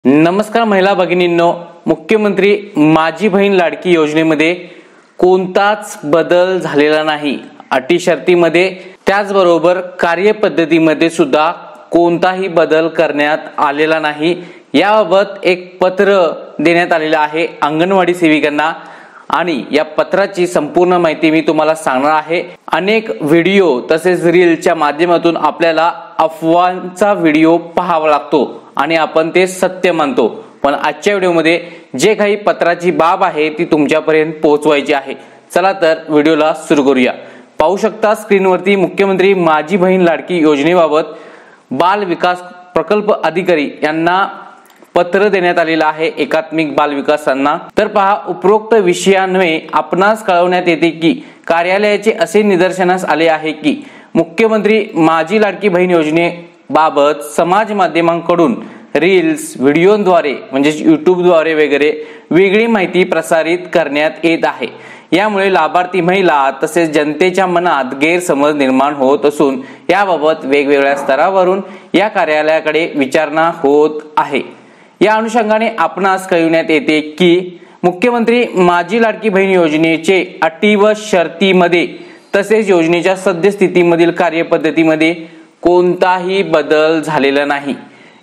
नमस्कार महिला भगिनींनो, मुख्यमंत्री माझी बहीण लाडकी योजनेमध्ये कोणताच बदल झालेला नाही. अटी शर्तीमध्ये त्याचबरोबर कार्यपद्धतीमध्ये सुद्धा कोणताही बदल करण्यात आलेला नाही. याबाबत एक पत्र देण्यात आलेलं आहे अंगणवाडी सेविकांना आणि या पत्राची संपूर्ण माहिती मी तुम्हाला सांगणार आहे. अनेक व्हिडिओ तसेच रीलच्या माध्यमातून आपल्याला अफवांचा व्हिडिओ पाहावा लागतो आणि आपण ते सत्य मानतो, पण आजच्या व्हिडिओमध्ये जे काही पत्राची बाब आहे ती तुमच्यापर्यंत पोहोचवायची आहे. चला तर व्हिडिओला सुरू करूया. पाहू शकता स्क्रीनवरती मुख्यमंत्री माझी बहीण लाडकी योजनेबाबत बाल विकास प्रकल्प अधिकारी यांना पत्र देण्यात आलेलं आहे एकात्मिक बाल विकासांना. तर पहा, उपरोक्त विषयान्वये आपणास कळवण्यात येते की कार्यालयाचे असे निदर्शनास आले आहे की मुख्यमंत्री माझी लाडकी बहीण योजनेबाबत समाज माध्यमांकडून रील्स व्हिडिओद्वारे म्हणजे युट्यूबद्वारे वगैरे वेगळी माहिती प्रसारित करण्यात येत आहे. यामुळे लाभार्थी महिला तसेच जनतेच्या मनात गैरसमज निर्माण होत असून याबाबत वेगवेगळ्या स्तरावरून या कार्यालयाकडे विचारणा होत आहे. या अनुषंगाने आपणास कळविण्यात येते की मुख्यमंत्री माझी लाडकी बहीण योजनेचे अटी व शर्तीमध्ये तसेच योजनेच्या सद्यस्थितीमधील कार्यपद्धतीमध्ये कोणताही बदल झालेला नाही.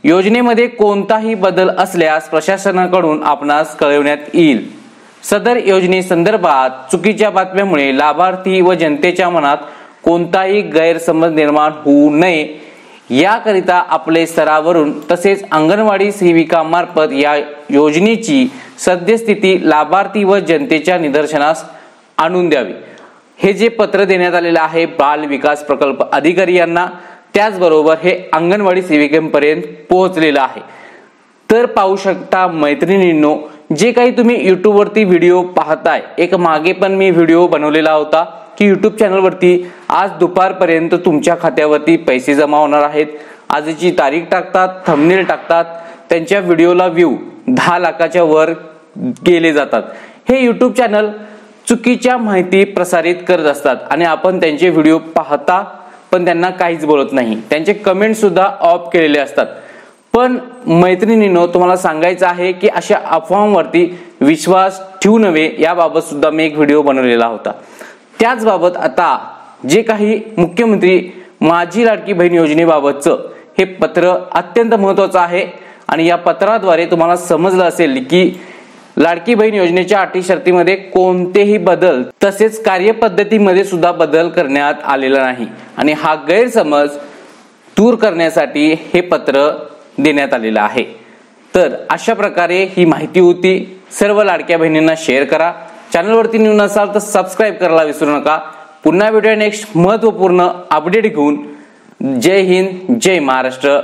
योजनेमध्ये कोणताही बदल असल्यास प्रशासनाकडून आपणास कळविण्यात येईल. सदर योजनेसंदर्भात चुकीच्या बातम्यामुळे लाभार्थी व जनतेच्या मनात कोणताही गैरसमज निर्माण होऊ नये याकरिता आपले स्तरावरून तसेच अंगणवाडी सेविकामार्फत या योजनेची सद्यस्थिती लाभार्थी व जनतेच्या निदर्शनास आणून द्यावी. हे जे पत्र देण्यात आलेले आहे बाल विकास प्रकल्प अधिकारी यांना, त्याचबरोबर हे अंगणवाडी सेविकांपर्यंत पोहोचलेलं आहे. तर पाहू शकता मैत्रिणींनो, जे काही तुम्ही युट्यूब वरती व्हिडिओ पाहताय, एक मागे पण मी व्हिडिओ बनवलेला होता की युट्यूब चॅनल वरती आज दुपारपर्यंत तुमच्या खात्यावरती पैसे जमा होणार आहेत. आजची तारीख टाकतात, थंबनेल टाकतात, त्यांच्या व्हिडिओला व्ह्यू 10 लाखाच्या वर गेले जातात. हे युट्यूब चॅनल चुकीच्या माहिती प्रसारित करत असतात आणि आपण त्यांचे व्हिडिओ पाहता पण त्यांना काहीच बोलत नाही. त्यांचे कमेंट सुद्धा ऑफ केलेले असतात. पण मैत्रिणींनो, तुम्हाला सांगायचं आहे की अशा अफवांवरती विश्वास ठेवू नये याबाबत सुद्धा मी एक व्हिडिओ बनवलेला होता. त्याचबाबत आता जे काही मुख्यमंत्री माझी लाडकी बहीण योजनेबाबतचं हे पत्र अत्यंत महत्त्वाचं आहे आणि या पत्राद्वारे तुम्हाला समजलं असेल की लाडकी बहीण योजनेच्या अटी शर्तीमध्ये कोणतेही बदल तसेच कार्यपद्धतीमध्ये सुद्धा बदल करण्यात आलेला नाही आणि हा गैरसमज दूर करण्यासाठी हे पत्र देण्यात आलेलं आहे. तर अशा प्रकारे ही माहिती होती. सर्व लाडक्या बहिणींना शेअर करा. चॅनलवरती नवीन असाल तर सबस्क्राईब करायला विसरू नका. पुन्हा भेटूया नेक्स्ट महत्त्वपूर्ण अपडेट घेऊन. जय हिंद, जय महाराष्ट्र.